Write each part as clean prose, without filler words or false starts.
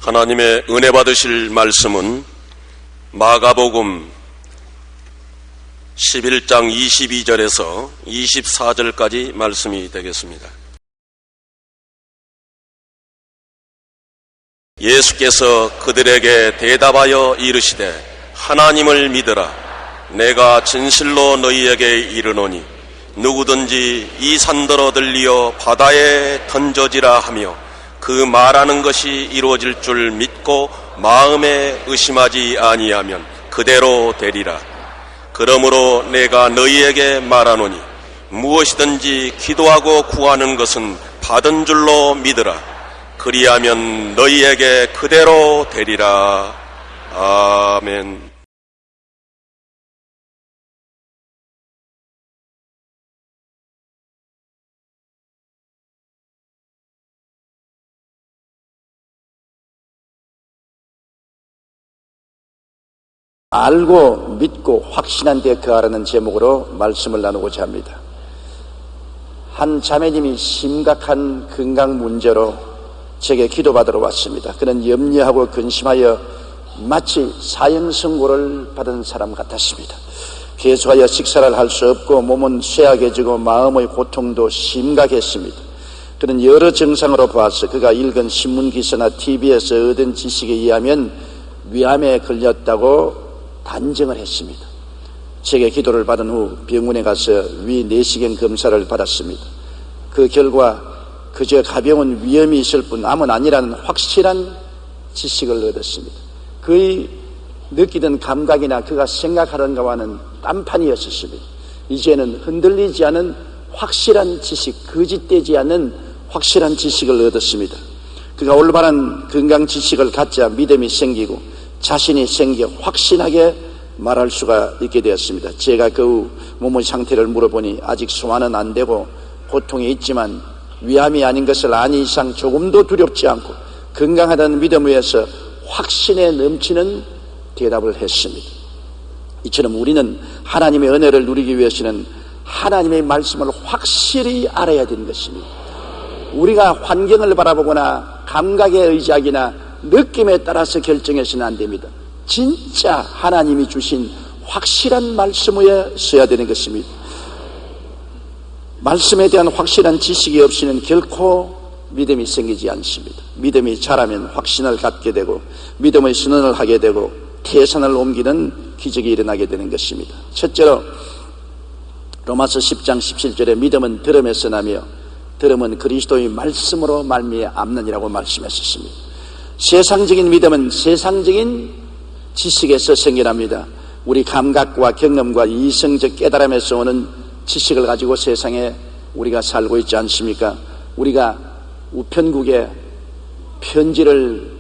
하나님의 은혜 받으실 말씀은 마가복음 11장 22절에서 24절까지 말씀이 되겠습니다. 예수께서 그들에게 대답하여 이르시되 하나님을 믿으라. 내가 진실로 너희에게 이르노니 누구든지 이 산더러 들리어 바다에 던져지라 하며 그 말하는 것이 이루어질 줄 믿고 마음에 의심하지 아니하면 그대로 되리라. 그러므로 내가 너희에게 말하노니 무엇이든지 기도하고 구하는 것은 받은 줄로 믿으라. 그리하면 너희에게 그대로 되리라. 아멘. 알고 믿고 확신한 데 거하라는 제목으로 말씀을 나누고자 합니다. 한 자매님이 심각한 건강 문제로 제게 기도받으러 왔습니다. 그는 염려하고 근심하여 마치 사형선고를 받은 사람 같았습니다. 계속하여 식사를 할 수 없고 몸은 쇠약해지고 마음의 고통도 심각했습니다. 그는 여러 증상으로 봐서 그가 읽은 신문기사나 TV에서 얻은 지식에 의하면 위암에 걸렸다고 단정을 했습니다. 제게 기도를 받은 후 병원에 가서 위 내시경 검사를 받았습니다. 그 결과 그저 가벼운 위염이 있을 뿐 암은 아니라는 확실한 지식을 얻었습니다. 그의 느끼던 감각이나 그가 생각하던 것과는 딴판이었습니다. 이제는 흔들리지 않은 확실한 지식, 거짓되지 않은 확실한 지식을 얻었습니다. 그가 올바른 건강 지식을 갖자 믿음이 생기고 자신이 생겨 확신하게 말할 수가 있게 되었습니다. 제가 그 몸의 상태를 물어보니 아직 소환은 안 되고 고통이 있지만 위암이 아닌 것을 아니 이상 조금도 두렵지 않고 건강하다는 믿음 위에서 확신에 넘치는 대답을 했습니다. 이처럼 우리는 하나님의 은혜를 누리기 위해서는 하나님의 말씀을 확실히 알아야 되는 것입니다. 우리가 환경을 바라보거나 감각에 의지하기나 느낌에 따라서 결정해서는 안 됩니다. 진짜 하나님이 주신 확실한 말씀 위에 서야 되는 것입니다. 말씀에 대한 확실한 지식이 없이는 결코 믿음이 생기지 않습니다. 믿음이 자라면 확신을 갖게 되고 믿음의 선언을 하게 되고 태산을 옮기는 기적이 일어나게 되는 것입니다. 첫째로 로마서 10장 17절에 믿음은 들음에서 나며 들음은 그리스도의 말씀으로 말미암느니라고 말씀했었습니다. 세상적인 믿음은 세상적인 지식에서 생겨납니다. 우리 감각과 경험과 이성적 깨달음에서 오는 지식을 가지고 세상에 우리가 살고 있지 않습니까? 우리가 우편국에 편지를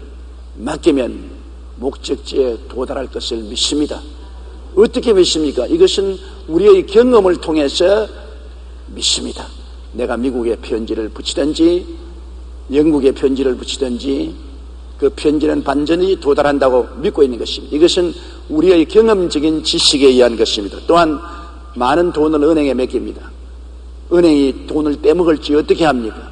맡기면 목적지에 도달할 것을 믿습니다. 어떻게 믿습니까? 이것은 우리의 경험을 통해서 믿습니다. 내가 미국에 편지를 붙이든지 영국에 편지를 붙이든지 그 편지는 반전히 도달한다고 믿고 있는 것입니다. 이것은 우리의 경험적인 지식에 의한 것입니다. 또한 많은 돈을 은행에 맡깁니다. 은행이 돈을 빼먹을지 어떻게 합니까?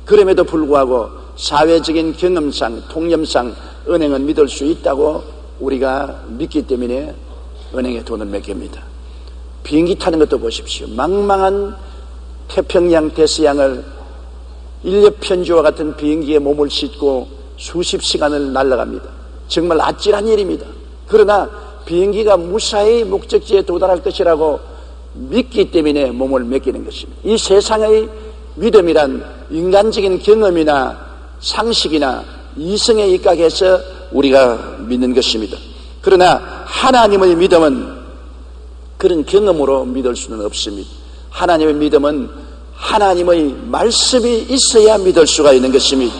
그럼에도 불구하고 사회적인 경험상, 통념상 은행은 믿을 수 있다고 우리가 믿기 때문에 은행에 돈을 맡깁니다. 비행기 타는 것도 보십시오. 망망한 태평양, 대서양을 인력 편지와 같은 비행기에 몸을 싣고 수십 시간을 날아갑니다. 정말 아찔한 일입니다. 그러나 비행기가 무사히 목적지에 도달할 것이라고 믿기 때문에 몸을 맡기는 것입니다. 이 세상의 믿음이란 인간적인 경험이나 상식이나 이성에 입각해서 우리가 믿는 것입니다. 그러나 하나님의 믿음은 그런 경험으로 믿을 수는 없습니다. 하나님의 믿음은 하나님의 말씀이 있어야 믿을 수가 있는 것입니다.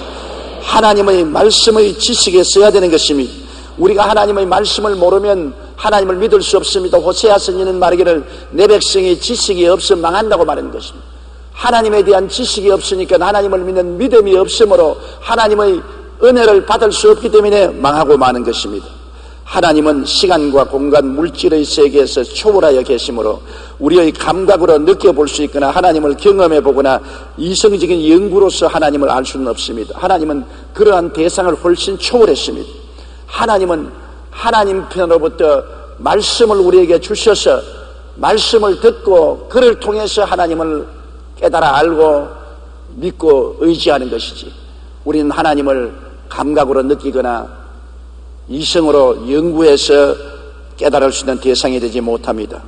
하나님의 말씀의 지식에 써야 되는 것입니다. 우리가 하나님의 말씀을 모르면 하나님을 믿을 수 없습니다. 호세아 선지자는 말하기를 내 백성이 지식이 없어 망한다고 말하는 것입니다. 하나님에 대한 지식이 없으니까 하나님을 믿는 믿음이 없으므로 하나님의 은혜를 받을 수 없기 때문에 망하고 마는 것입니다. 하나님은 시간과 공간, 물질의 세계에서 초월하여 계시므로 우리의 감각으로 느껴볼 수 있거나 하나님을 경험해 보거나 이성적인 연구로서 하나님을 알 수는 없습니다. 하나님은 그러한 대상을 훨씬 초월했습니다. 하나님은 하나님 편으로부터 말씀을 우리에게 주셔서 말씀을 듣고 그를 통해서 하나님을 깨달아 알고 믿고 의지하는 것이지, 우리는 하나님을 감각으로 느끼거나 이성으로 연구해서 깨달을 수 있는 대상이 되지 못합니다.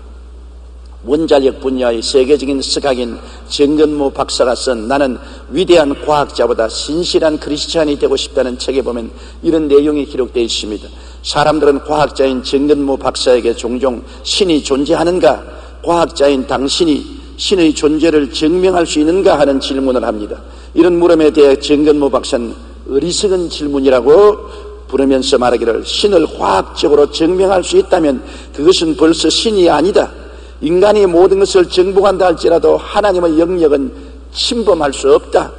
원자력 분야의 세계적인 스각인 정근모 박사가 쓴 나는 위대한 과학자보다 신실한 크리스찬이 되고 싶다는 책에 보면 이런 내용이 기록되어 있습니다. 사람들은 과학자인 정근모 박사에게 종종 신이 존재하는가, 과학자인 당신이 신의 존재를 증명할 수 있는가 하는 질문을 합니다. 이런 물음에 대해 정근모 박사는 어리석은 질문이라고 부르면서 말하기를, 신을 과학적으로 증명할 수 있다면 그것은 벌써 신이 아니다. 인간이 모든 것을 정복한다 할지라도 하나님의 영역은 침범할 수 없다.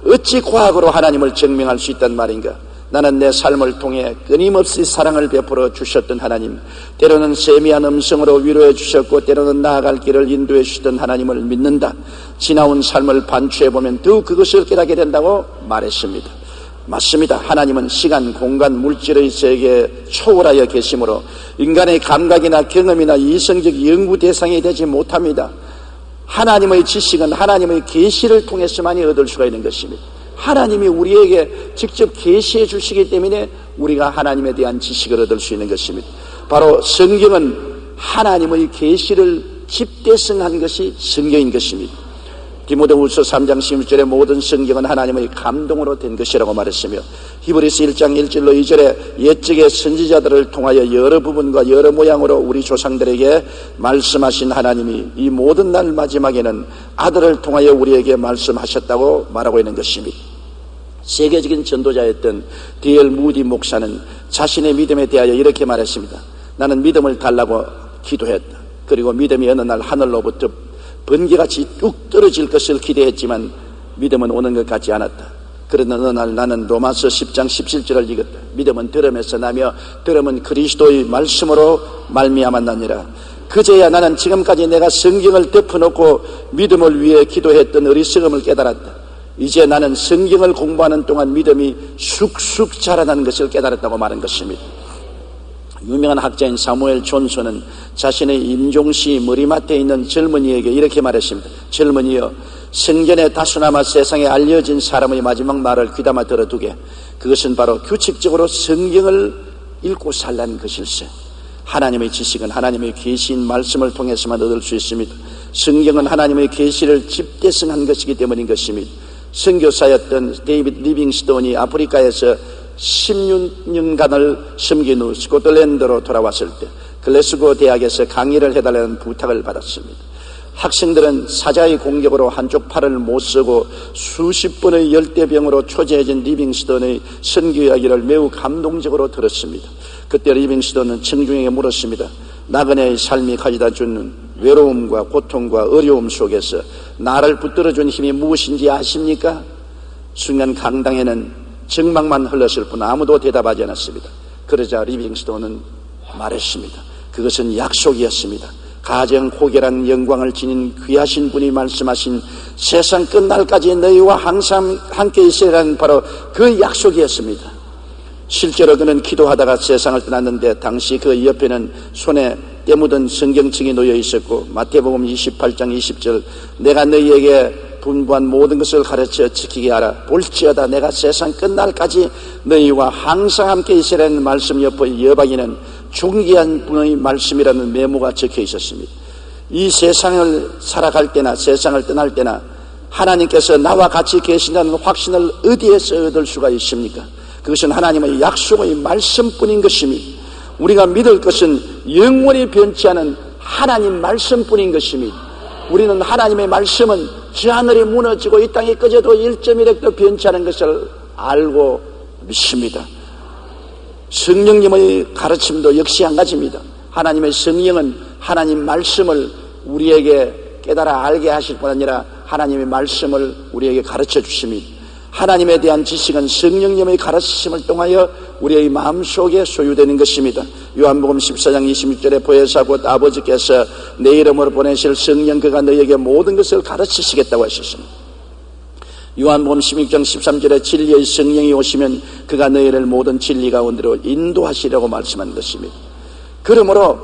어찌 과학으로 하나님을 증명할 수 있단 말인가? 나는 내 삶을 통해 끊임없이 사랑을 베풀어 주셨던 하나님, 때로는 세미한 음성으로 위로해 주셨고 때로는 나아갈 길을 인도해 주셨던 하나님을 믿는다. 지나온 삶을 반추해보면 더욱 그것을 깨닫게 된다고 말했습니다. 맞습니다. 하나님은 시간, 공간, 물질의 세계에 초월하여 계시므로 인간의 감각이나 경험이나 이성적 연구 대상이 되지 못합니다. 하나님의 지식은 하나님의 계시를 통해서만이 얻을 수가 있는 것입니다. 하나님이 우리에게 직접 계시해 주시기 때문에 우리가 하나님에 대한 지식을 얻을 수 있는 것입니다. 바로 성경은 하나님의 계시를 집대성한 것이 성경인 것입니다. 디모데후서 3장 16절에 모든 성경은 하나님의 감동으로 된 것이라고 말했으며, 히브리서 1장 1절로 2절에 옛적의 선지자들을 통하여 여러 부분과 여러 모양으로 우리 조상들에게 말씀하신 하나님이 이 모든 날 마지막에는 아들을 통하여 우리에게 말씀하셨다고 말하고 있는 것입니다. 세계적인 전도자였던 D.L. 무디 목사는 자신의 믿음에 대하여 이렇게 말했습니다. 나는 믿음을 달라고 기도했다. 그리고 믿음이 어느 날 하늘로부터 번개같이 뚝 떨어질 것을 기대했지만 믿음은 오는 것 같지 않았다. 그러나 어느 날 나는 로마서 10장 17절을 읽었다. 믿음은 들음에서 나며 들음은 그리스도의 말씀으로 말미암아 나니라. 그제야 나는 지금까지 내가 성경을 덮어놓고 믿음을 위해 기도했던 어리석음을 깨달았다. 이제 나는 성경을 공부하는 동안 믿음이 쑥쑥 자라나는 것을 깨달았다고 말한 것입니다. 유명한 학자인 사무엘 존슨은 자신의 임종시 머리맡에 있는 젊은이에게 이렇게 말했습니다. 젊은이여, 생전에 다수나마 세상에 알려진 사람의 마지막 말을 귀담아 들어두게. 그것은 바로 규칙적으로 성경을 읽고 살라는 것일세. 하나님의 지식은 하나님의 계시인 말씀을 통해서만 얻을 수 있습니다. 성경은 하나님의 계시를 집대성한 것이기 때문인 것입니다. 선교사였던 데이빗 리빙스톤이 아프리카에서 16년간을 섬긴 후 스코틀랜드로 돌아왔을 때 글래스고 대학에서 강의를 해달라는 부탁을 받았습니다. 학생들은 사자의 공격으로 한쪽 팔을 못 쓰고 수십 번의 열대병으로 초조해진 리빙스톤의 선교 이야기를 매우 감동적으로 들었습니다. 그때 리빙스톤은 청중에게 물었습니다. 나그네의 삶이 가져다 주는 외로움과 고통과 어려움 속에서 나를 붙들어준 힘이 무엇인지 아십니까? 순간 강당에는 정막만 흘렀을 뿐 아무도 대답하지 않았습니다. 그러자 리빙스톤은 말했습니다. 그것은 약속이었습니다. 가정 고결한 영광을 지닌 귀하신 분이 말씀하신 세상 끝날까지 너희와 항상 함께 있으라는 바로 그 약속이었습니다. 실제로 그는 기도하다가 세상을 떠났는데 당시 그 옆에는 손에 때 묻은 성경책이 놓여 있었고, 마태복음 28장 20절 내가 너희에게 분부한 모든 것을 가르쳐 지키게 하라. 볼지어다 내가 세상 끝날까지 너희와 항상 함께 있으라는 말씀 옆의 여박에는 존귀한 분의 말씀이라는 메모가 적혀 있었습니다. 이 세상을 살아갈 때나 세상을 떠날 때나 하나님께서 나와 같이 계신다는 확신을 어디에서 얻을 수가 있습니까? 그것은 하나님의 약속의 말씀뿐인 것입니다. 우리가 믿을 것은 영원히 변치 않은 하나님 말씀뿐인 것입니다. 우리는 하나님의 말씀은 저 하늘이 무너지고 이 땅이 꺼져도 1.1핵도 변치 않은 것을 알고 믿습니다. 성령님의 가르침도 역시 한 가지입니다. 하나님의 성령은 하나님 말씀을 우리에게 깨달아 알게 하실 뿐 아니라 하나님의 말씀을 우리에게 가르쳐 주십니다. 하나님에 대한 지식은 성령님의 가르치심을 통하여 우리의 마음속에 소유되는 것입니다. 요한복음 14장 26절에 보혜사 곧 아버지께서 내 이름으로 보내실 성령 그가 너희에게 모든 것을 가르치시겠다고 하셨습니다. 요한복음 16장 13절에 진리의 성령이 오시면 그가 너희를 모든 진리 가운데로 인도하시려고 말씀한 것입니다. 그러므로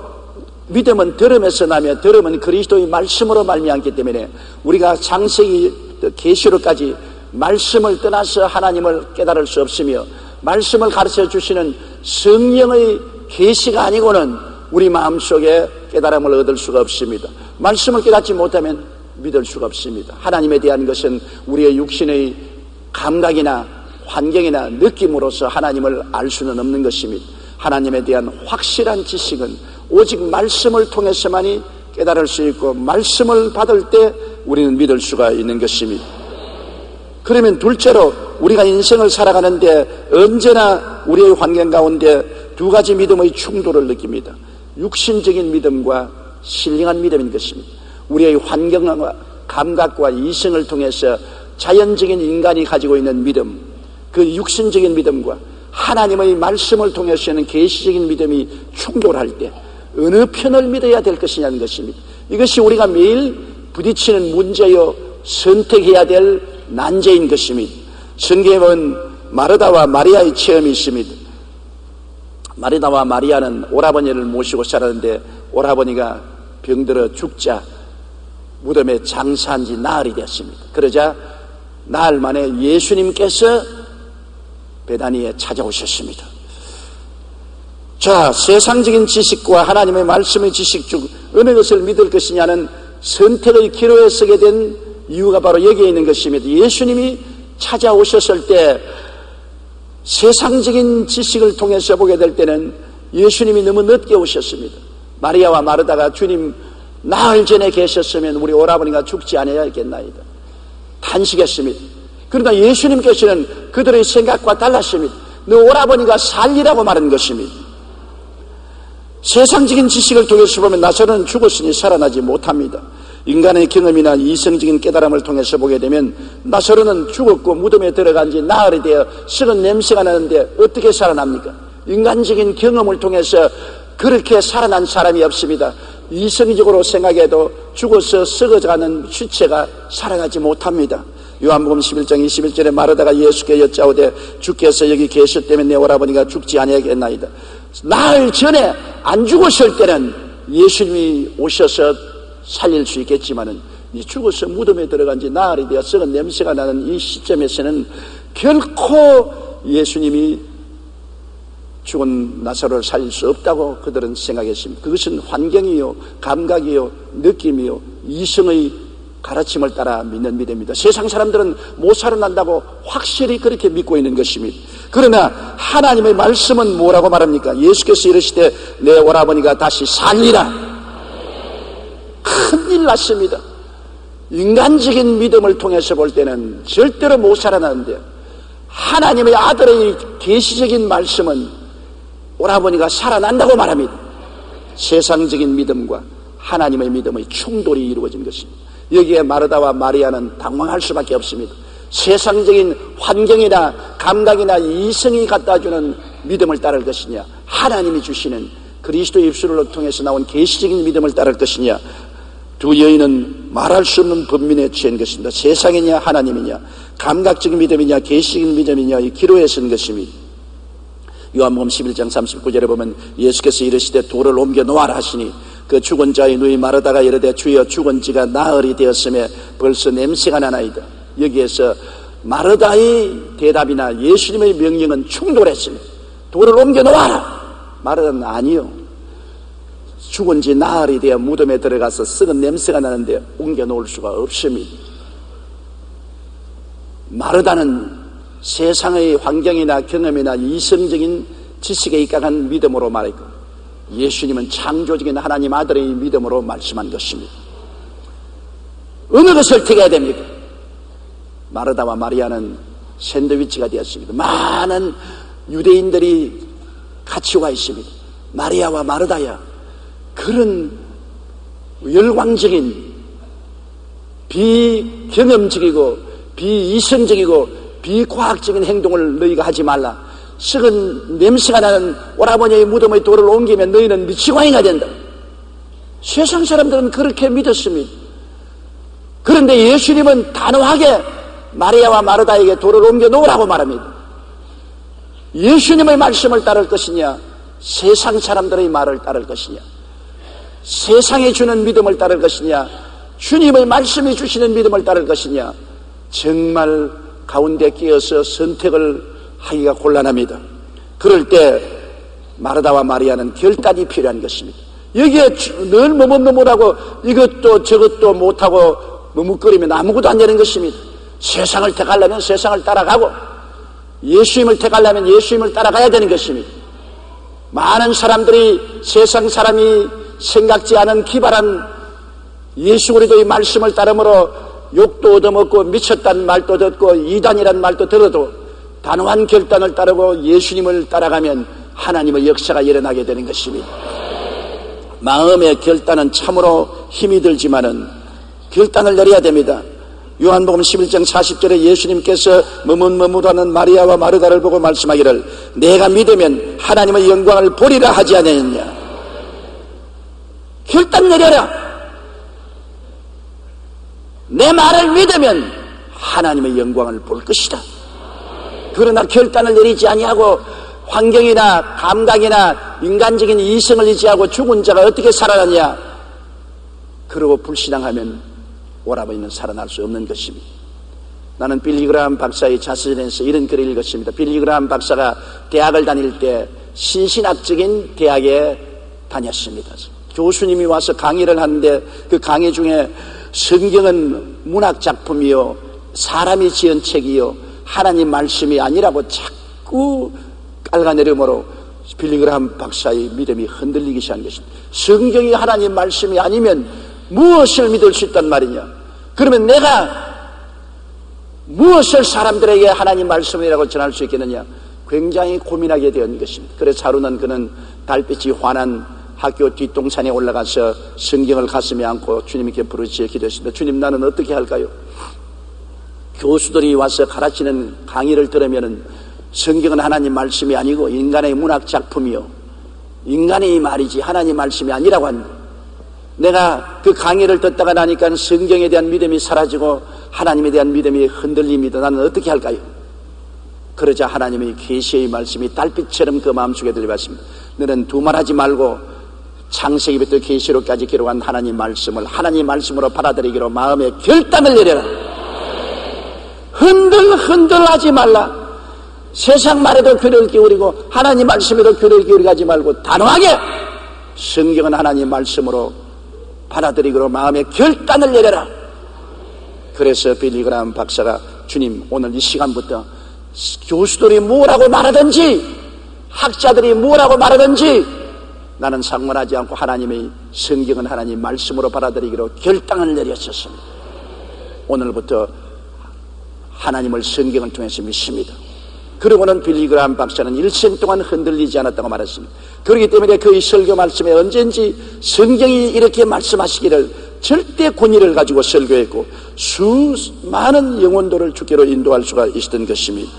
믿음은 들음에서 나며 들음은 그리스도의 말씀으로 말미암기 때문에 우리가 창세기 계시록까지 말씀을 떠나서 하나님을 깨달을 수 없으며 말씀을 가르쳐 주시는 성령의 계시가 아니고는 우리 마음속에 깨달음을 얻을 수가 없습니다. 말씀을 깨닫지 못하면 믿을 수가 없습니다. 하나님에 대한 것은 우리의 육신의 감각이나 환경이나 느낌으로서 하나님을 알 수는 없는 것입니다. 하나님에 대한 확실한 지식은 오직 말씀을 통해서만이 깨달을 수 있고 말씀을 받을 때 우리는 믿을 수가 있는 것입니다. 그러면 둘째로 우리가 인생을 살아가는데 언제나 우리의 환경 가운데 두 가지 믿음의 충돌을 느낍니다. 육신적인 믿음과 신령한 믿음인 것입니다. 우리의 환경과 감각과 이성을 통해서 자연적인 인간이 가지고 있는 믿음, 그 육신적인 믿음과 하나님의 말씀을 통해서는 계시적인 믿음이 충돌할 때 어느 편을 믿어야 될 것이냐는 것입니다. 이것이 우리가 매일 부딪히는 문제요 선택해야 될 난제인 것입니다. 성경에 보면 마르다와 마리아의 체험이 있습니다. 마르다와 마리아는 오라버니를 모시고 살았는데 오라버니가 병들어 죽자 무덤에 장사한 지 나흘이 되었습니다. 그러자 나흘 만에 예수님께서 베다니에 찾아오셨습니다. 자, 세상적인 지식과 하나님의 말씀의 지식 중 어느 것을 믿을 것이냐는 선택의 기로에 서게 된 이유가 바로 여기에 있는 것입니다. 예수님이 찾아오셨을 때 세상적인 지식을 통해서 보게 될 때는 예수님이 너무 늦게 오셨습니다. 마리아와 마르다가 주님 나흘 전에 계셨으면 우리 오라버니가 죽지 않아야겠나이다 탄식했습니다. 그러나 예수님께서는 그들의 생각과 달랐습니다. 너 오라버니가 살리라고 말한 것입니다. 세상적인 지식을 통해서 보면 나사로는 죽었으니 살아나지 못합니다. 인간의 경험이나 이성적인 깨달음을 통해서 보게 되면 나사로는 죽었고 무덤에 들어간 지 나흘이 되어 썩은 냄새가 나는데 어떻게 살아납니까? 인간적인 경험을 통해서 그렇게 살아난 사람이 없습니다. 이성적으로 생각해도 죽어서 썩어가는 시체가 살아나지 못합니다. 요한복음 11장 21절에 마르다가 예수께 여짜오되 주께서 여기 계셨다면 내 오라버니가 죽지 아니하겠나이다. 나흘 전에 안 죽었을 때는 예수님이 오셔서 살릴 수 있겠지만은 죽어서 무덤에 들어간 지 나흘이 되어 썩은 냄새가 나는 이 시점에서는 결코 예수님이 죽은 나사로를 살릴 수 없다고 그들은 생각했습니다. 그것은 환경이요 감각이요 느낌이요 이성의 가르침을 따라 믿는 믿음입니다. 세상 사람들은 못 살아난다고 확실히 그렇게 믿고 있는 것입니다. 그러나 하나님의 말씀은 뭐라고 말합니까? 예수께서 이르시되 내 오라버니가 다시 살리라. 큰일 났습니다. 인간적인 믿음을 통해서 볼 때는 절대로 못 살아나는데 하나님의 아들의 계시적인 말씀은 오라버니가 살아난다고 말합니다. 세상적인 믿음과 하나님의 믿음의 충돌이 이루어진 것입니다. 여기에 마르다와 마리아는 당황할 수밖에 없습니다. 세상적인 환경이나 감각이나 이성이 갖다주는 믿음을 따를 것이냐, 하나님이 주시는 그리스도의 입술을 통해서 나온 계시적인 믿음을 따를 것이냐, 두 여인은 말할 수 없는 번민에 취한 것입니다. 세상이냐 하나님이냐, 감각적인 믿음이냐 계시적인 믿음이냐, 이 기로에 선 것입니다. 요한복음 11장 39절에 보면 예수께서 이르시되 돌을 옮겨 놓아라 하시니 그 죽은 자의 누이 마르다가 이르되 주여 죽은 지가 나흘이 되었음에 벌써 냄새가 나나이다. 여기에서 마르다의 대답이나 예수님의 명령은 충돌했습니다. 돌을 옮겨 놓아라. 마르다는 아니요, 죽은 지 나흘이 되어 무덤에 들어가서 썩은 냄새가 나는데 옮겨 놓을 수가 없습니다. 마르다는 세상의 환경이나 경험이나 이성적인 지식에 입각한 믿음으로 말했고, 예수님은 창조적인 하나님 아들의 믿음으로 말씀한 것입니다. 어느 것을 택해야 됩니까? 마르다와 마리아는 샌드위치가 되었습니다. 많은 유대인들이 같이 와 있습니다. 마리아와 마르다야, 그런 열광적인 비경험적이고 비이성적이고 비과학적인 행동을 너희가 하지 말라. 썩은 냄새가 나는 오라버니의 무덤의 돌을 옮기면 너희는 미치광이가 된다. 세상 사람들은 그렇게 믿었습니다. 그런데 예수님은 단호하게 마리아와 마르다에게 돌을 옮겨 놓으라고 말합니다. 예수님의 말씀을 따를 것이냐, 세상 사람들의 말을 따를 것이냐, 세상이 주는 믿음을 따를 것이냐, 주님의 말씀이 주시는 믿음을 따를 것이냐, 정말 가운데 끼어서 선택을 하기가 곤란합니다. 그럴 때 마르다와 마리아는 결단이 필요한 것입니다. 여기에 늘 머뭇머뭇하고 이것도 저것도 못하고 머뭇거리면 아무것도 안 되는 것입니다. 세상을 택하려면 세상을 따라가고 예수님을 택하려면 예수님을 따라가야 되는 것입니다. 많은 사람들이 세상 사람이 생각지 않은 기발한 예수 그리스도의 말씀을 따르므로 욕도 얻어먹고 미쳤다는 말도 듣고 이단이라는 말도 들어도 단호한 결단을 따르고 예수님을 따라가면 하나님의 역사가 일어나게 되는 것입니다. 마음의 결단은 참으로 힘이 들지만은 결단을 내려야 됩니다. 요한복음 11장 40절에 예수님께서 머뭇머뭇하는 마리아와 마르다를 보고 말씀하기를 내가 믿으면 하나님의 영광을 보리라 하지 않았느냐. 결단 내려라. 내 말을 믿으면 하나님의 영광을 볼 것이다. 그러나 결단을 내리지 아니하고 환경이나 감각이나 인간적인 이성을 의지하고 죽은 자가 어떻게 살아나냐. 그러고 불신앙하면 오라버니는 살아날 수 없는 것입니다. 나는 빌리 그라함 박사의 자서전에서 이런 글을 읽었습니다. 빌리 그라함 박사가 대학을 다닐 때 신신학적인 대학에 다녔습니다. 교수님이 와서 강의를 하는데 그 강의 중에 성경은 문학작품이요 사람이 지은 책이요 하나님 말씀이 아니라고 자꾸 깔아내려므로 빌리 그라함 박사의 믿음이 흔들리기 시작한 것입니다. 성경이 하나님 말씀이 아니면 무엇을 믿을 수 있단 말이냐. 그러면 내가 무엇을 사람들에게 하나님 말씀이라고 전할 수 있겠느냐. 굉장히 고민하게 된 것입니다. 그래서 하루는 그는 달빛이 환한 학교 뒷동산에 올라가서 성경을 가슴에 안고 주님께 부르짖어 기도했습니다. 주님, 나는 어떻게 할까요? 교수들이 와서 가르치는 강의를 들으면은 성경은 하나님 말씀이 아니고 인간의 문학 작품이요 인간의 말이지 하나님 말씀이 아니라고 한다. 내가 그 강의를 듣다가 나니까 성경에 대한 믿음이 사라지고 하나님에 대한 믿음이 흔들립니다. 나는 어떻게 할까요? 그러자 하나님의 계시의 말씀이 달빛처럼 그 마음속에 들려왔습니다. 너는 두말하지 말고 창세기부터 계시록까지 기록한 하나님 말씀을 하나님 말씀으로 받아들이기로 마음의 결단을 내려라. 흔들하지 말라. 세상 말에도 귀를 기울이고 하나님 말씀에도 귀를 기울이게 하지 말고 단호하게 성경은 하나님 말씀으로 받아들이기로 마음의 결단을 내려라. 그래서 빌리 그라함 박사가 주님, 오늘 이 시간부터 교수들이 뭐라고 말하든지 학자들이 뭐라고 말하든지 나는 상관하지 않고 하나님의 성경은 하나님 말씀으로 받아들이기로 결단을 내렸었습니다. 오늘부터 하나님을 성경을 통해서 믿습니다. 그러고는 빌리 그라함 박사는 일생 동안 흔들리지 않았다고 말했습니다. 그렇기 때문에 그의 설교 말씀에 언제든지 성경이 이렇게 말씀하시기를 절대 권위를 가지고 설교했고 수많은 영혼들을 주께로 인도할 수가 있었던 것입니다.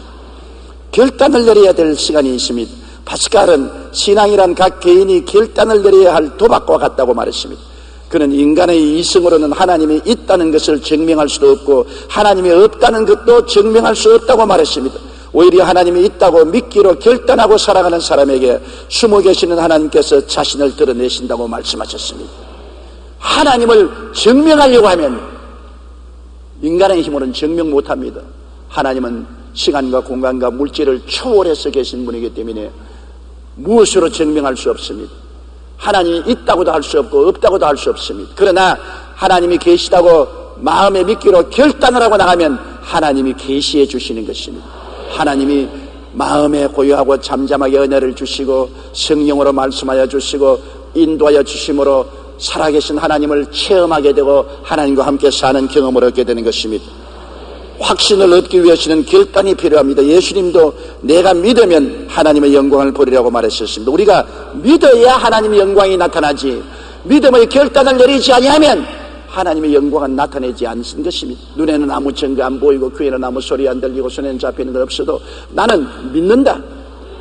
결단을 내려야 될 시간이 있습니다. 파스칼은 신앙이란 각 개인이 결단을 내려야 할 도박과 같다고 말했습니다. 그는 인간의 이성으로는 하나님이 있다는 것을 증명할 수도 없고 하나님이 없다는 것도 증명할 수 없다고 말했습니다. 오히려 하나님이 있다고 믿기로 결단하고 살아가는 사람에게 숨어 계시는 하나님께서 자신을 드러내신다고 말씀하셨습니다. 하나님을 증명하려고 하면 인간의 힘으로는 증명 못합니다. 하나님은 시간과 공간과 물질을 초월해서 계신 분이기 때문에 무엇으로 증명할 수 없습니다. 하나님이 있다고도 할 수 없고 없다고도 할 수 없습니다. 그러나 하나님이 계시다고 마음에 믿기로 결단을 하고 나가면 하나님이 계시해 주시는 것입니다. 하나님이 마음에 고요하고 잠잠하게 은혜를 주시고 성령으로 말씀하여 주시고 인도하여 주심으로 살아계신 하나님을 체험하게 되고 하나님과 함께 사는 경험을 얻게 되는 것입니다. 확신을 얻기 위해서는 결단이 필요합니다. 예수님도 내가 믿으면 하나님의 영광을 보리라고 말했었습니다. 우리가 믿어야 하나님의 영광이 나타나지 믿음의 결단을 내리지 아니하면 하나님의 영광은 나타내지 않는 것입니다. 눈에는 아무 증거 안 보이고 귀에는 아무 소리 안 들리고 손에는 잡히는 것 없어도 나는 믿는다.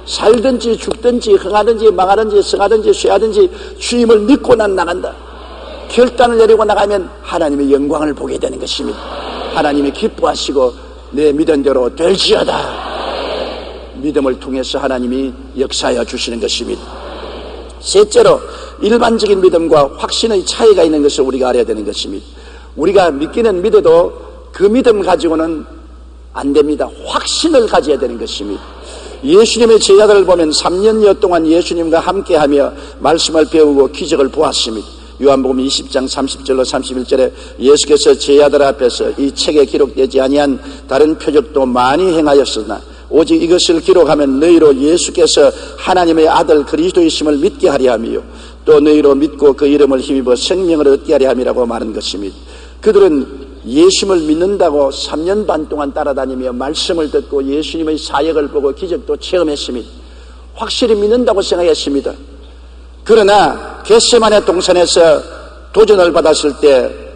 살든지 죽든지 흥하든지 망하든지 성하든지 쇠하든지 주님을 믿고 난 나간다. 결단을 내리고 나가면 하나님의 영광을 보게 되는 것입니다. 하나님이 기뻐하시고 내 믿은 대로 될지어다. 믿음을 통해서 하나님이 역사하여 주시는 것입니다. 셋째로 일반적인 믿음과 확신의 차이가 있는 것을 우리가 알아야 되는 것입니다. 우리가 믿기는 믿어도 그 믿음 가지고는 안 됩니다. 확신을 가져야 되는 것입니다. 예수님의 제자들을 보면 3년여 동안 예수님과 함께하며 말씀을 배우고 기적을 보았습니다. 요한복음 20장 30절로 31절에 예수께서 제자들 앞에서 이 책에 기록되지 아니한 다른 표적도 많이 행하였으나 오직 이것을 기록하면 너희로 예수께서 하나님의 아들 그리스도이심을 믿게 하려 함이요 또 너희로 믿고 그 이름을 힘입어 생명을 얻게 하려 함이라고 말한 것입니다. 그들은 예수님을 믿는다고 3년 반 동안 따라다니며 말씀을 듣고 예수님의 사역을 보고 기적도 체험했습니다. 확실히 믿는다고 생각했습니다. 그러나 겟세마네 동산에서 도전을 받았을 때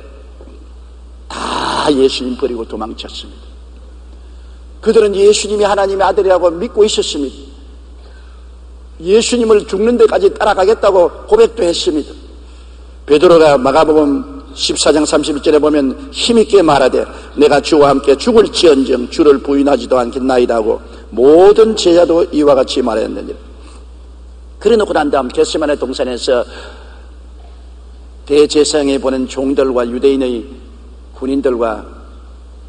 다 예수님 버리고 도망쳤습니다. 그들은 예수님이 하나님의 아들이라고 믿고 있었습니다. 예수님을 죽는 데까지 따라가겠다고 고백도 했습니다. 베드로가 마가복음 14장 31절에 보면 힘있게 말하되 내가 주와 함께 죽을지언정 주를 부인하지도 않겠나이다 하고 모든 제자도 이와 같이 말했느니라. 그래놓고 난 다음 겟세마네 동산에서 대제사장에 보낸 종들과 유대인의 군인들과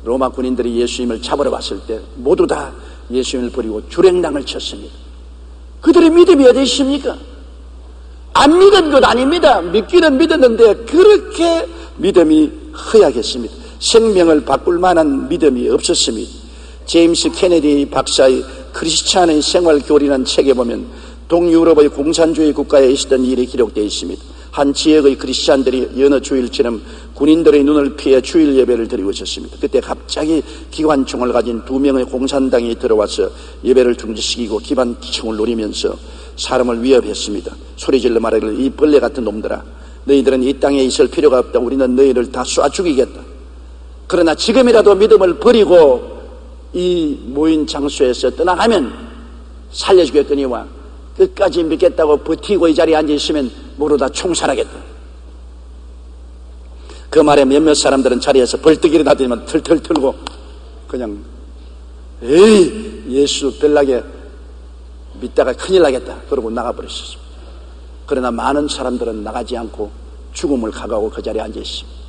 로마 군인들이 예수님을 잡으러 왔을 때 모두 다 예수님을 버리고 주랭랑을 쳤습니다. 그들의 믿음이 어디 있습니까? 안 믿은 것 아닙니다. 믿기는 믿었는데 그렇게 믿음이 허약했습니다. 생명을 바꿀 만한 믿음이 없었습니다. 제임스 케네디 박사의 크리스찬의 생활 교리라는 책에 보면 동유럽의 공산주의 국가에 있었던 일이 기록되어 있습니다. 한 지역의 크리스찬들이 여느 주일처럼 군인들의 눈을 피해 주일 예배를 드리고 있었습니다. 그때 갑자기 기관총을 가진 2명의 공산당이 들어와서 예배를 중지시키고 기관총을 노리면서 사람을 위협했습니다. 소리질러 말하기를 이 벌레 같은 놈들아, 너희들은 이 땅에 있을 필요가 없다. 우리는 너희를 다 쏴 죽이겠다. 그러나 지금이라도 믿음을 버리고 이 모인 장소에서 떠나가면 살려주겠거니와 끝까지 믿겠다고 버티고 이 자리에 앉아있으면 모두 다 총살하겠다. 그 말에 몇몇 사람들은 자리에서 벌떡 일어나더니만 털털 털고 그냥 에이 예수 별나게 믿다가 큰일 나겠다 그러고 나가버렸습니다. 그러나 많은 사람들은 나가지 않고 죽음을 각오하고 그 자리에 앉아있습니다.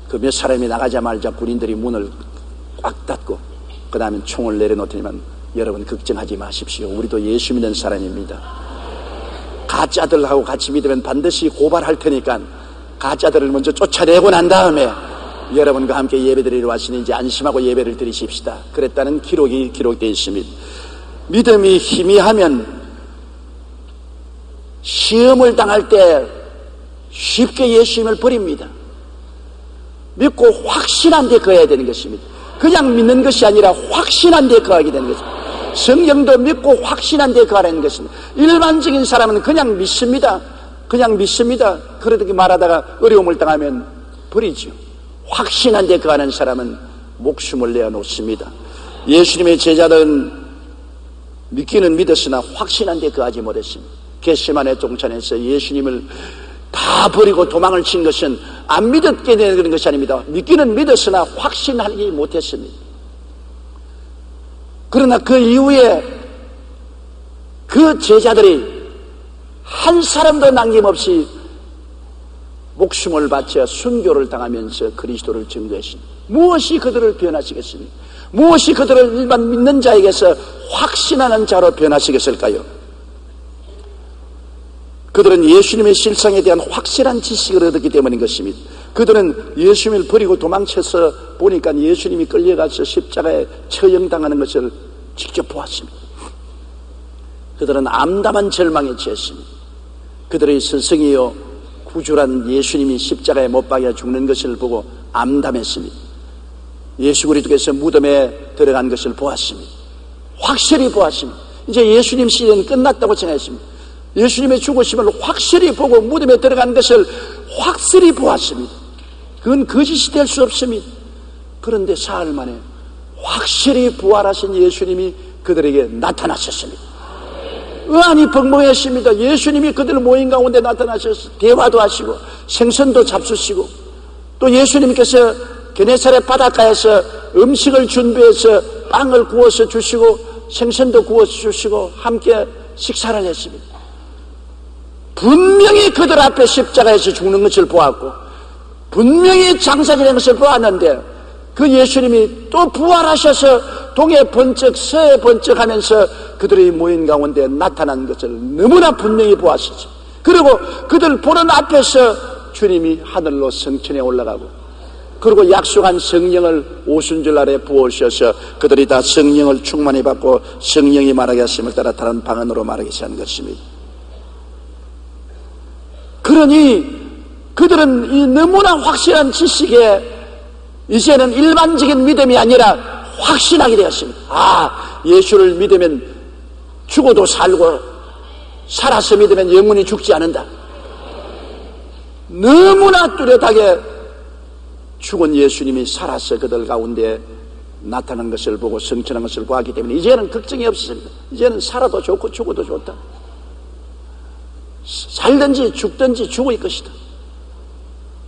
그 몇 사람이 나가자마자 군인들이 문을 꽉 닫고 그 다음에 총을 내려놓더니만 여러분 걱정하지 마십시오. 우리도 예수 믿는 사람입니다. 가짜들하고 같이 믿으면 반드시 고발할 테니까 가짜들을 먼저 쫓아내고 난 다음에 여러분과 함께 예배드리러 왔으니 이제 안심하고 예배를 드리십시다. 그랬다는 기록이 기록되어 있습니다. 믿음이 희미하면 시험을 당할 때 쉽게 예수님을 버립니다. 믿고 확신한 데 거해야 되는 것입니다. 그냥 믿는 것이 아니라 확신한 데 거하게 되는 것입니다. 성경도 믿고 확신한 데 거하라는 것입니다. 일반적인 사람은 그냥 믿습니다. 그냥 믿습니다. 그렇게 말하다가 어려움을 당하면 버리죠. 확신한 데 거하는 사람은 목숨을 내어놓습니다. 예수님의 제자들은 믿기는 믿었으나 확신한 데 거하지 못했습니다. 겟세마네 동산에서 예수님을 다 버리고 도망을 친 것은 안 믿었게 되는 것이 아닙니다. 믿기는 믿었으나 확신하지 못했습니다. 그러나 그 이후에 그 제자들이 한 사람도 남김없이 목숨을 바쳐 순교를 당하면서 그리스도를 증거했습니다. 무엇이 그들을 변화시켰습니까? 무엇이 그들을 일반 믿는 자에게서 확신하는 자로 변화시켰을까요? 그들은 예수님의 실상에 대한 확실한 지식을 얻었기 때문인 것입니다. 그들은 예수님을 버리고 도망쳐서 보니까 예수님이 끌려가서 십자가에 처형당하는 것을 직접 보았습니다. 그들은 암담한 절망에 처했습니다. 그들의 스승이요 구주란 예수님이 십자가에 못 박혀 죽는 것을 보고 암담했습니다. 예수 그리스도께서 무덤에 들어간 것을 보았습니다. 확실히 보았습니다. 이제 예수님 시대는 끝났다고 생각했습니다. 예수님의 죽으심을 확실히 보고 무덤에 들어간 것을 확실히 보았습니다. 그건 거짓이 될 수 없습니다. 그런데 사흘 만에 확실히 부활하신 예수님이 그들에게 나타나셨습니다. 의안이 벙벙했습니다. 예수님이 그들 모임 가운데 나타나셔서 대화도 하시고 생선도 잡수시고, 또 예수님께서 게네사렛 바닷가에서 음식을 준비해서 빵을 구워서 주시고 생선도 구워서 주시고 함께 식사를 했습니다. 분명히 그들 앞에 십자가에서 죽는 것을 보았고 분명히 장사되는 것을 보았는데, 그 예수님이 또 부활하셔서 동해 번쩍 서해 번쩍 하면서 그들의 모임 가운데 나타난 것을 너무나 분명히 보았었죠. 그리고 그들 보는 앞에서 주님이 하늘로 성천에 올라가고, 그리고 약속한 성령을 오순절 아래 부으셔서 그들이 다 성령을 충만히 받고 성령이 말하게 하심을 따라 다른 방언으로 말하게 하는 것입니다. 그러니 그들은 이 너무나 확실한 지식에 이제는 일반적인 믿음이 아니라 확신하게 되었습니다. 아, 예수를 믿으면 죽어도 살고 살아서 믿으면 영원히 죽지 않는다. 너무나 뚜렷하게 죽은 예수님이 살아서 그들 가운데 나타난 것을 보고 성천한 것을 보았기 때문에 이제는 걱정이 없습니다. 이제는 살아도 좋고 죽어도 좋다. 살든지 죽든지 죽을 것이다.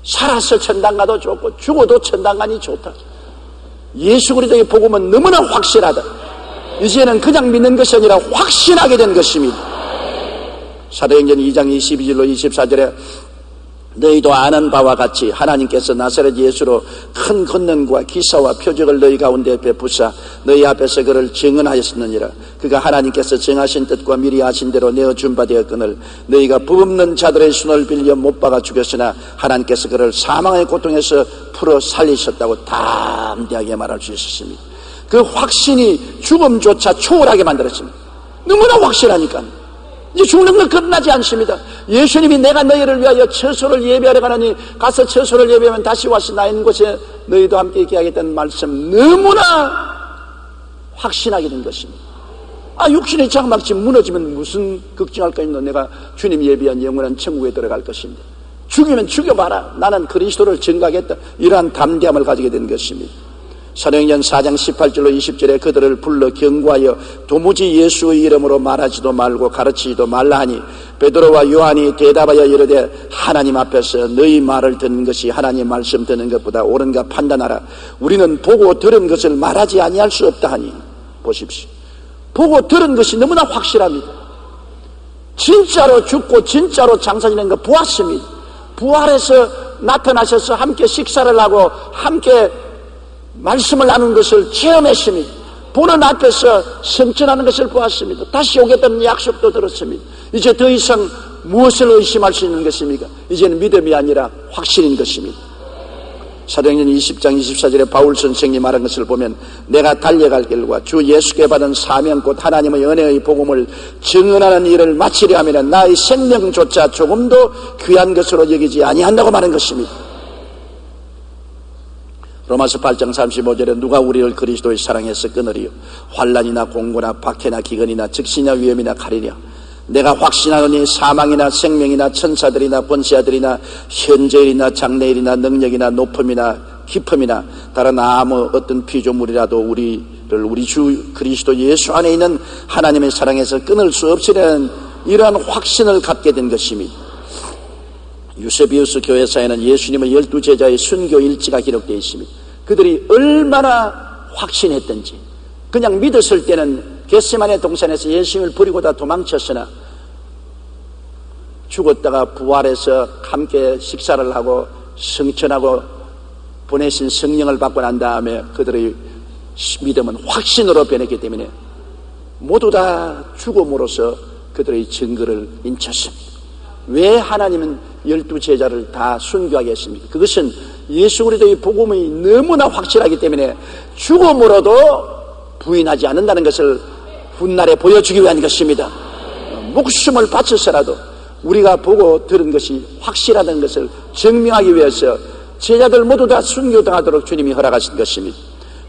살아서 천당 가도 좋고 죽어도 천당 가니 좋다. 예수 그리스도의 복음은 너무나 확실하다. 이제는 그냥 믿는 것이 아니라 확신하게 된 것입니다. 사도행전 2장 22절로 24절에 너희도 아는 바와 같이 하나님께서 나사렛 예수로 큰 권능과 기사와 표적을 너희 가운데 베푸사 너희 앞에서 그를 증언하였느니라. 그가 하나님께서 정하신 뜻과 미리 하신 대로 내어준 바 되었거늘 너희가 부없는 자들의 손을 빌려 못 박아 죽였으나 하나님께서 그를 사망의 고통에서 풀어 살리셨다고 담대하게 말할 수 있었습니다. 그 확신이 죽음조차 초월하게 만들었습니다. 너무나 확실하니까 이제 죽는 건 끝나지 않습니다. 예수님이 내가 너희를 위하여 처소를 예비하러 가느니 가서 처소를 예비하면 다시 와서 나 있는 곳에 너희도 함께 있게 하겠다는 말씀 너무나 확신하게 된 것입니다. 아, 육신의 장막지 무너지면 무슨 걱정할 거 있노? 내가 주님 예비한 영원한 천국에 들어갈 것인데 죽이면 죽여봐라. 나는 그리스도를 증거하겠다. 이러한 담대함을 가지게 된 것입니다. 사도행전 4장 18절로 20절에 그들을 불러 경고하여 도무지 예수의 이름으로 말하지도 말고 가르치지도 말라 하니 베드로와 요한이 대답하여 이르되 하나님 앞에서 너희 말을 듣는 것이 하나님 말씀 듣는 것보다 옳은가 판단하라. 우리는 보고 들은 것을 말하지 아니할 수 없다 하니. 보십시오. 보고 들은 것이 너무나 확실합니다. 진짜로 죽고 진짜로 장사지는 거 보았습니다. 부활해서 나타나셔서 함께 식사를 하고 함께 말씀을 나눈 것을 체험했습니다. 보는 앞에서 성천하는 것을 보았습니다. 다시 오겠다는 약속도 들었습니다. 이제 더 이상 무엇을 의심할 수 있는 것입니까? 이제는 믿음이 아니라 확신인 것입니다. 사도행전 20장 24절에 바울 선생님이 말한 것을 보면 내가 달려갈 길과 주 예수께 받은 사명 곧 하나님의 은혜의 복음을 증언하는 일을 마치려 하면 나의 생명조차 조금도 귀한 것으로 여기지 아니한다고 말한 것입니다. 로마서 8장 35절에 누가 우리를 그리스도의 사랑에서 끊으리요? 환난이나 공고나 박해나 기근이나 즉시나 위험이나 칼이냐? 내가 확신하노니 사망이나 생명이나 천사들이나 권세자들이나 현재일이나 장래일이나 능력이나 높음이나 깊음이나 다른 아무 어떤 피조물이라도 우리 주 그리스도 예수 안에 있는 하나님의 사랑에서 끊을 수 없으려는 이러한 확신을 갖게 된 것입니다. 유세비우스 교회사에는 예수님의 12제자의 순교 일지가 기록되어 있습니다. 그들이 얼마나 확신했던지, 그냥 믿었을 때는 겟세마네 동산에서 예수님을 버리고 다 도망쳤으나 죽었다가 부활해서 함께 식사를 하고 성천하고 보내신 성령을 받고 난 다음에 그들의 믿음은 확신으로 변했기 때문에 모두 다 죽음으로써 그들의 증거를 인쳤습니다. 왜 하나님은 12제자를 다 순교하게 했습니까? 그것은 예수 그리스도의 복음이 너무나 확실하기 때문에 죽음으로도 부인하지 않는다는 것을 훗날에 보여주기 위한 것입니다. 목숨을 바쳐서라도 우리가 보고 들은 것이 확실하다는 것을 증명하기 위해서 제자들 모두 다 순교당하도록 주님이 허락하신 것입니다.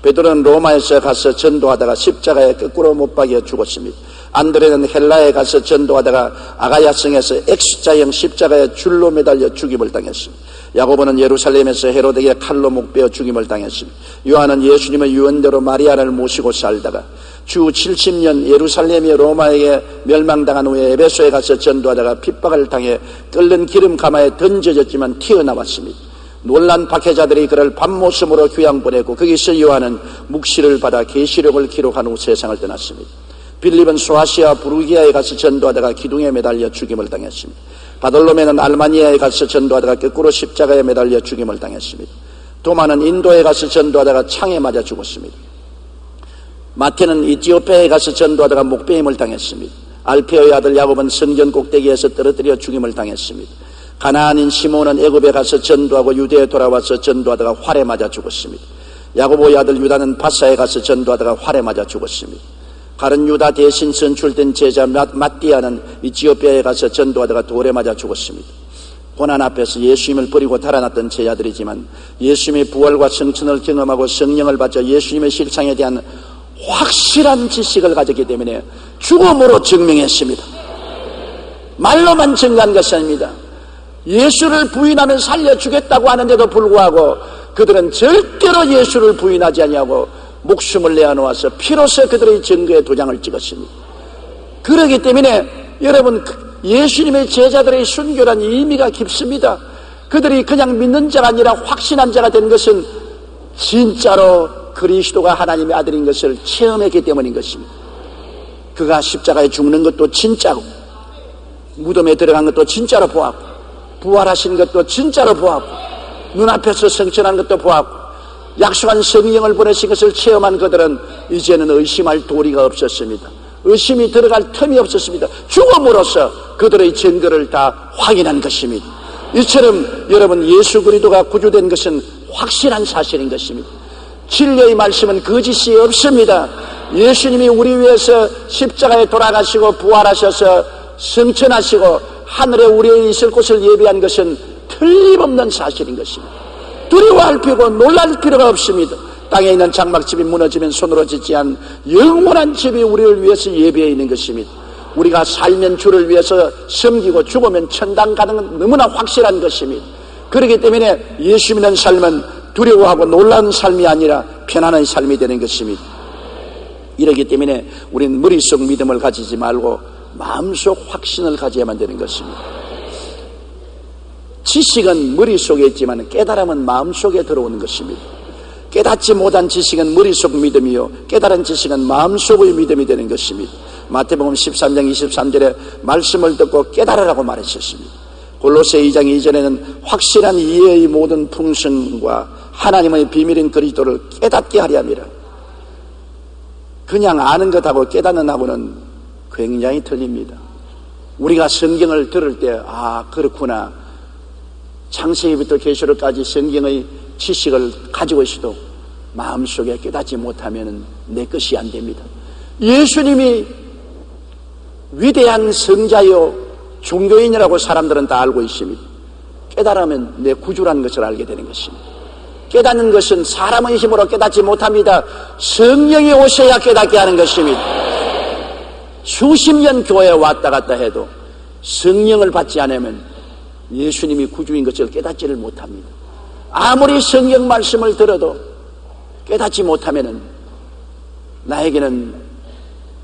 베드로는 로마에서 가서 전도하다가 십자가에 거꾸로 못 박여 죽었습니다. 안드레는 헬라에 가서 전도하다가 아가야성에서 X자형 십자가에 줄로 매달려 죽임을 당했습니다. 야고보는 예루살렘에서 헤로데에게 칼로 목베어 죽임을 했습니다. 요한은 예수님의 유언대로 마리아를 모시고 살다가 주 70년 예루살렘이 로마에게 멸망당한 후에 에베소에 가서 전도하다가 핍박을 당해 끓는 기름 가마에 던져졌지만 튀어나왔습니다. 놀란 박해자들이 그를 밤모섬으로 휴양 보내고 거기서 요한은 묵시를 받아 계시록을 기록한 후 세상을 떠났습니다. 빌립은 소아시아 부르기아에 가서 전도하다가 기둥에 매달려 죽임을 당했습니다. 바돌로메는 알마니아에 가서 전도하다가 거꾸로 십자가에 매달려 죽임을 당했습니다. 도마는 인도에 가서 전도하다가 창에 맞아 죽었습니다. 마태는 이티오피아에 가서 전도하다가 목베임을 당했습니다. 알페오의 아들 야곱은 성전 꼭대기에서 떨어뜨려 죽임을 당했습니다. 가나안인 시몬은 애굽에 가서 전도하고 유대에 돌아와서 전도하다가 활에 맞아 죽었습니다. 야고보의 아들 유다는 바사에 가서 전도하다가 활에 맞아 죽었습니다. 가룟 유다 대신 선출된 제자 마띠아는 이티오피아에 가서 전도하다가 돌에 맞아 죽었습니다. 고난 앞에서 예수님을 버리고 달아났던 제자들이지만 예수님의 부활과 성천을 경험하고 성령을 받자 예수님의 실상에 대한 확실한 지식을 가졌기 때문에 죽음으로 증명했습니다. 말로만 증거한 것이 아닙니다. 예수를 부인하면 살려주겠다고 하는데도 불구하고 그들은 절대로 예수를 부인하지 아니하고 목숨을 내어놓아서 피로써 그들의 증거에 도장을 찍었습니다. 그렇기 때문에 여러분, 예수님의 제자들의 순교란 의미가 깊습니다. 그들이 그냥 믿는 자가 아니라 확신한 자가 된 것은 진짜로 그리스도가 하나님의 아들인 것을 체험했기 때문인 것입니다. 그가 십자가에 죽는 것도 진짜고, 무덤에 들어간 것도 진짜로 보았고, 부활하신 것도 진짜로 보았고, 눈앞에서 성천한 것도 보았고, 약속한 성령을 보내신 것을 체험한 그들은 이제는 의심할 도리가 없었습니다. 의심이 들어갈 틈이 없었습니다. 죽음으로써 그들의 증거를 다 확인한 것입니다. 이처럼 여러분, 예수 그리스도가 구주된 것은 확실한 사실인 것입니다. 진리의 말씀은 거짓이 없습니다. 예수님이 우리 위해서 십자가에 돌아가시고 부활하셔서 성천하시고 하늘에 우리의 있을 곳을 예비한 것은 틀림없는 사실인 것입니다. 두려워할 필요고 놀랄 필요가 없습니다. 땅에 있는 장막집이 무너지면 손으로 짓지 않은 영원한 집이 우리를 위해서 예비해 있는 것입니다. 우리가 살면 주를 위해서 섬기고 죽으면 천당 가는 건 너무나 확실한 것입니다. 그렇기 때문에 예수 믿는 삶은 두려워하고 놀라는 삶이 아니라 편안한 삶이 되는 것입니다. 이렇기 때문에 우리는 머릿속 믿음을 가지지 말고 마음속 확신을 가져야만 되는 것입니다. 지식은 머릿속에 있지만 깨달음은 마음속에 들어오는 것입니다. 깨닫지 못한 지식은 머릿속 믿음이요 깨달은 지식은 마음속의 믿음이 되는 것입니다. 마태복음 13장 23절에 말씀을 듣고 깨달으라고 말했었습니다. 골로새 2장 2절에는 확실한 이해의 모든 풍성과 하나님의 비밀인 그리스도를 깨닫게 하려 함이라. 그냥 아는 것하고 깨닫는 하고는 굉장히 틀립니다. 우리가 성경을 들을 때 그렇구나, 창세기부터 계시록까지 성경의 지식을 가지고 있어도 마음속에 깨닫지 못하면 내 것이 안 됩니다. 예수님이 위대한 성자요 종교인이라고 사람들은 다 알고 있습니다. 깨달으면 내 구주라는 것을 알게 되는 것입니다. 깨닫는 것은 사람의 힘으로 깨닫지 못합니다. 성령이 오셔야 깨닫게 하는 것입니다. 수십 년 교회에 왔다 갔다 해도 성령을 받지 않으면 예수님이 구주인 것을 깨닫지를 못합니다. 아무리 성경 말씀을 들어도 깨닫지 못하면 나에게는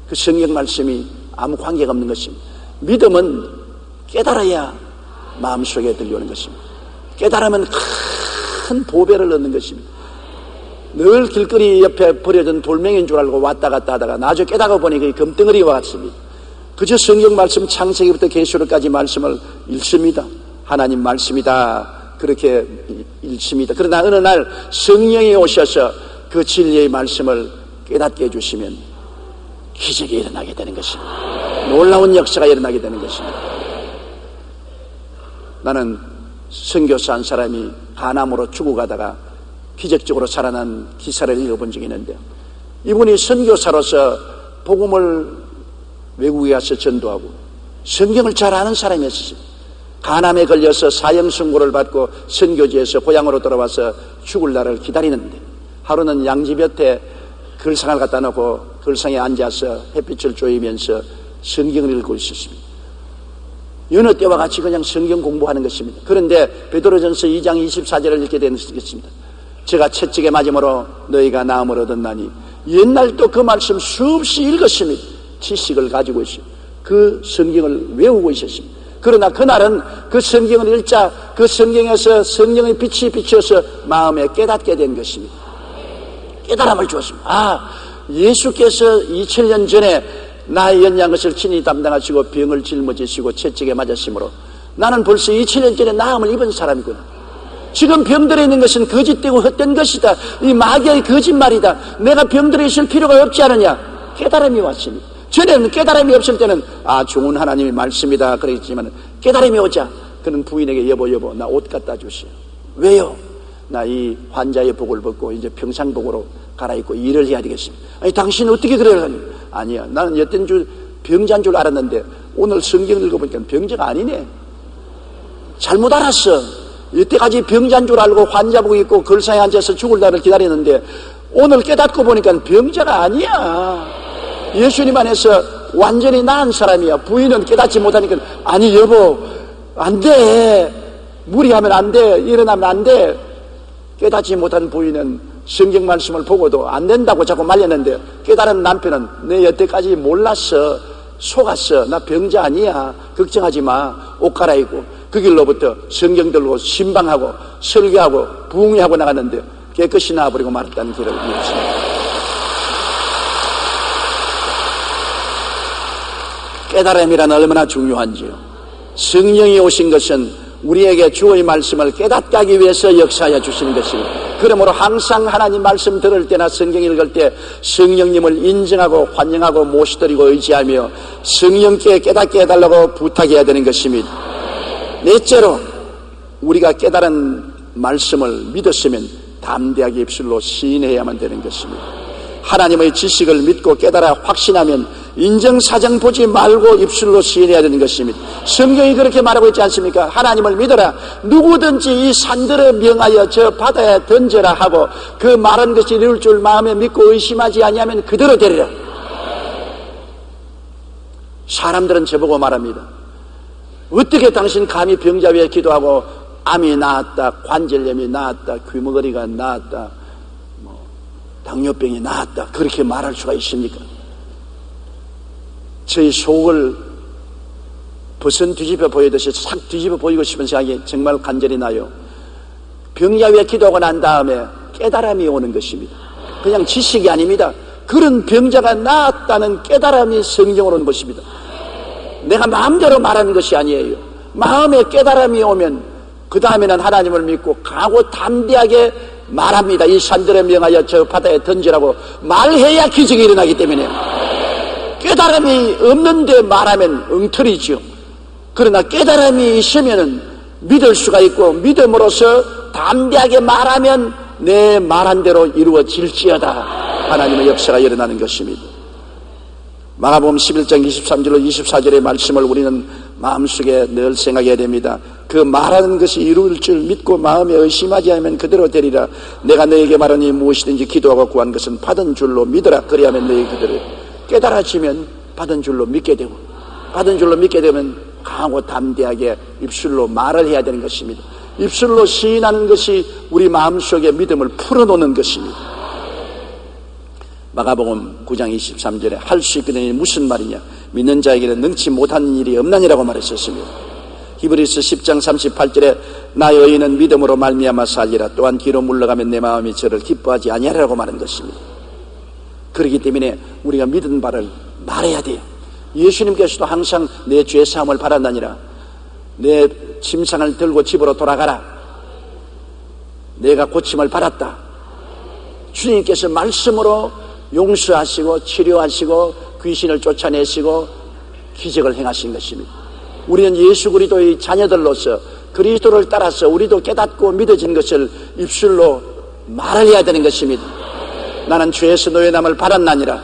그 성경 말씀이 아무 관계가 없는 것입니다. 믿음은 깨달아야 마음속에 들려오는 것입니다. 깨달으면 큰 보배를 얻는 것입니다. 늘 길거리 옆에 버려진 돌멩이인 줄 알고 왔다 갔다 하다가 나중에 깨닫고 보니 그게 금덩어리와 같습니다. 그저 성경 말씀 창세기부터 계시록까지 말씀을 읽습니다. 하나님 말씀이다 그렇게 읽습니다. 그러나 어느 날 성령이 오셔서 그 진리의 말씀을 깨닫게 해주시면 기적이 일어나게 되는 것입니다. 놀라운 역사가 일어나게 되는 것입니다. 나는 선교사 한 사람이 간암으로 죽어가다가 기적적으로 살아난 기사를 읽어본 적이 있는데, 이분이 선교사로서 복음을 외국에 가서 전도하고 성경을 잘 아는 사람이었어요. 간암에 걸려서 사형 선고를 받고 선교지에서 고향으로 돌아와서 죽을 날을 기다리는데, 하루는 양지볕에 글상을 갖다 놓고 글상에 앉아서 햇빛을 쬐이면서 성경을 읽고 있었습니다. 여느 때와 같이 그냥 성경 공부하는 것입니다. 그런데 베드로전서 2장 24절을 읽게 되는 것입니다. 제가 채찍에 맞음으로 너희가 나음을 얻었나니. 옛날 또 그 말씀 수없이 읽었습니다. 지식을 가지고 있어요. 그 성경을 외우고 있었습니다. 그러나 그날은 그 성경을 읽자 그 성경에서 성령의 빛이 비춰서 마음에 깨닫게 된 것입니다. 깨달음을 주었습니다. 예수께서 2000년 전에 나의 연약한 것을 친히 담당하시고 병을 짊어지시고 채찍에 맞으심으로 나는 벌써 2000년 전에 나음을 입은 사람이구나. 지금 병들어 있는 것은 거짓되고 헛된 것이다. 이 마귀의 거짓말이다. 내가 병들어 있을 필요가 없지 않느냐. 깨달음이 왔습니다. 전에는 깨달음이 없을 때는 좋은 하나님의 말씀이다 그랬지만 깨달음이 오자 그는 부인에게 여보 나 옷 갖다 주시오. 왜요? 나 이 환자의 복을 벗고 이제 평상복으로 갈아입고 일을 해야 되겠습니다. 아니 당신 어떻게 그러려니? 아니야, 나는 여튼 주 병자인 줄 알았는데 오늘 성경 읽어보니까 병자가 아니네. 잘못 알았어. 여태까지 병자인 줄 알고 환자복 입고 걸상에 앉아서 죽을 날을 기다렸는데 오늘 깨닫고 보니까 병자가 아니야. 예수님 안에서 완전히 나은 사람이야. 부인은 깨닫지 못하니까 아니 여보 안 돼. 무리하면 안 돼. 일어나면 안 돼. 깨닫지 못한 부인은 성경 말씀을 보고도 안 된다고 자꾸 말렸는데 깨달은 남편은 내 여태까지 몰랐어. 속았어. 나 병자 아니야. 걱정하지 마. 옷 갈아입고 그 길로부터 성경 들고 신방하고 설교하고 부흥회하고 나갔는데 깨끗이 나와버리고 말았다는 길을 이었습니다. 깨달음이란 얼마나 중요한지요. 성령이 오신 것은 우리에게 주의 말씀을 깨닫게 하기 위해서 역사하여 주시는 것입니다. 그러므로 항상 하나님 말씀 들을 때나 성경 읽을 때 성령님을 인정하고 환영하고 모시드리고 의지하며 성령께 깨닫게 해달라고 부탁해야 되는 것입니다. 넷째로 우리가 깨달은 말씀을 믿었으면 담대하게 입술로 시인해야만 되는 것입니다. 하나님의 지식을 믿고 깨달아 확신하면 인정사정 보지 말고 입술로 시인해야 되는 것입니다. 성경이 그렇게 말하고 있지 않습니까? 하나님을 믿어라. 누구든지 이 산들을 명하여 저 바다에 던져라 하고 그 말한 것이 이룰 줄 마음에 믿고 의심하지 아니하면 그대로 되리라. 사람들은 저보고 말합니다. 어떻게 당신 감히 병자 위에 기도하고 암이 나았다, 관절염이 나았다, 귀머거리가 나았다, 당뇨병이 나았다 그렇게 말할 수가 있습니까? 저희 속을 버선 뒤집어 보이듯이 싹 뒤집어 보이고 싶은 생각이 정말 간절히 나요. 병자 위에 기도하고 난 다음에 깨달음이 오는 것입니다. 그냥 지식이 아닙니다. 그런 병자가 나았다는 깨달음이 성경으로 오는 것입니다. 내가 마음대로 말하는 것이 아니에요. 마음에 깨달음이 오면 그 다음에는 하나님을 믿고 강하고 담대하게 말합니다. 이 산들에 명하여 저 바다에 던지라고 말해야 기적이 일어나기 때문에 깨달음이 없는데 말하면 엉터리죠. 그러나 깨달음이 있으면 믿을 수가 있고 믿음으로써 담대하게 말하면 내 말한 대로 이루어질지어다 하나님의 역사가 일어나는 것입니다. 마가복음 11장 23절로 24절의 말씀을 우리는 마음속에 늘 생각해야 됩니다. 그 말하는 것이 이룰 줄 믿고 마음에 의심하지 않으면 그대로 되리라. 내가 너에게 말하니 무엇이든지 기도하고 구한 것은 받은 줄로 믿어라. 그리하면 너희 그대로 깨달아지면 받은 줄로 믿게 되고 받은 줄로 믿게 되면 강하고 담대하게 입술로 말을 해야 되는 것입니다. 입술로 시인하는 것이 우리 마음속에 믿음을 풀어놓는 것입니다. 마가복음 9장 23절에 할 수 있거든요. 무슨 말이냐? 믿는 자에게는 능치 못하는 일이 없나니라고 말했었습니다. 히브리서 10장 38절에 나의 의인은 믿음으로 말미암아 살리라. 또한 뒤로 물러가면 내 마음이 저를 기뻐하지 아니하리라고 말한 것입니다. 그렇기 때문에 우리가 믿은 바를 말해야 돼요. 예수님께서도 항상 내 죄 사함을 바란다니라. 내 침상을 들고 집으로 돌아가라. 내가 고침을 받았다. 주님께서 말씀으로 용서하시고 치료하시고 귀신을 쫓아내시고 기적을 행하신 것입니다. 우리는 예수 그리스도의 자녀들로서 그리스도를 따라서 우리도 깨닫고 믿어진 것을 입술로 말을 해야 되는 것입니다. 나는 죄에서 노예남을 받았나니라.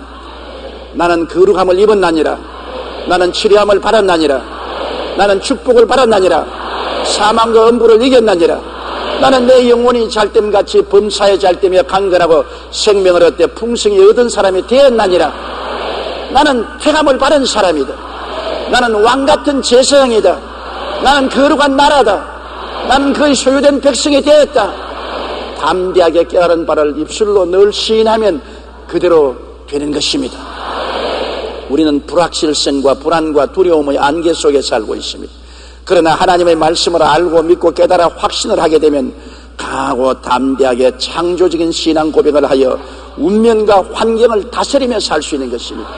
나는 거룩함을 입었나니라. 나는 치료함을 받았나니라. 나는 축복을 받았나니라. 사망과 엄부를 이겼나니라. 나는 내 영혼이 잘됨같이 범사에 잘되며 강건하고 생명을 얻되 풍성히 얻은 사람이 되었나니라. 나는 태감을 바른 사람이다. 나는 왕같은 제사장이다. 나는 거룩한 나라다. 나는 그의 소유된 백성이 되었다. 담대하게 깨달은 바를 입술로 늘 시인하면 그대로 되는 것입니다. 우리는 불확실성과 불안과 두려움의 안개 속에 살고 있습니다. 그러나 하나님의 말씀을 알고 믿고 깨달아 확신을 하게 되면 강하고 담대하게 창조적인 신앙 고백을 하여 운명과 환경을 다스리며 살 수 있는 것입니다.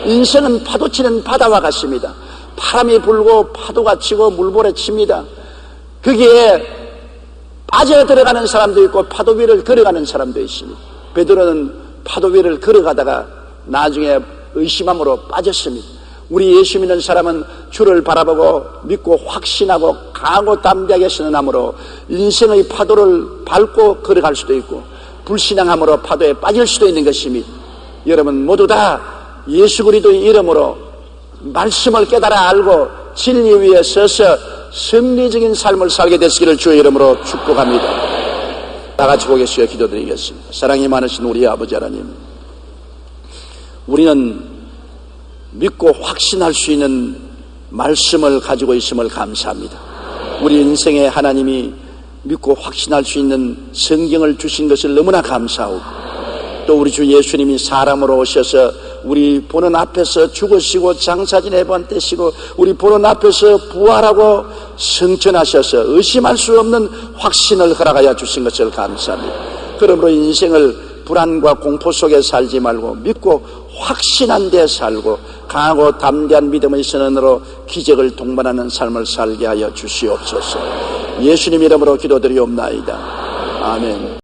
인생은 파도치는 바다와 같습니다. 바람이 불고 파도가 치고 물보에 칩니다. 거기에 빠져 들어가는 사람도 있고 파도 위를 걸어가는 사람도 있습니다. 베드로는 파도 위를 걸어가다가 나중에 의심함으로 빠졌습니다. 우리 예수 믿는 사람은 주를 바라보고 믿고 확신하고 강하고 담대하게 선언함으로 인생의 파도를 밟고 걸어갈 수도 있고 불신앙함으로 파도에 빠질 수도 있는 것입니다. 여러분 모두 다 예수 그리스도의 이름으로 말씀을 깨달아 알고 진리 위에 서서 승리적인 삶을 살게 되시기를 주의 이름으로 축복합니다. 다 같이 고개시켜 기도드리겠습니다. 사랑이 많으신 우리 아버지 하나님, 우리는 믿고 확신할 수 있는 말씀을 가지고 있음을 감사합니다. 우리 인생에 하나님이 믿고 확신할 수 있는 성경을 주신 것을 너무나 감사하고, 또 우리 주 예수님이 사람으로 오셔서 우리 보는 앞에서 죽으시고 장사진에 번떼시고 우리 보는 앞에서 부활하고 승천하셔서 의심할 수 없는 확신을 허락하여 주신 것을 감사합니다. 그러므로 인생을 불안과 공포 속에 살지 말고 믿고 확신한 데 살고 강하고 담대한 믿음의 선언으로 기적을 동반하는 삶을 살게 하여 주시옵소서. 예수님 이름으로 기도드리옵나이다. 아멘.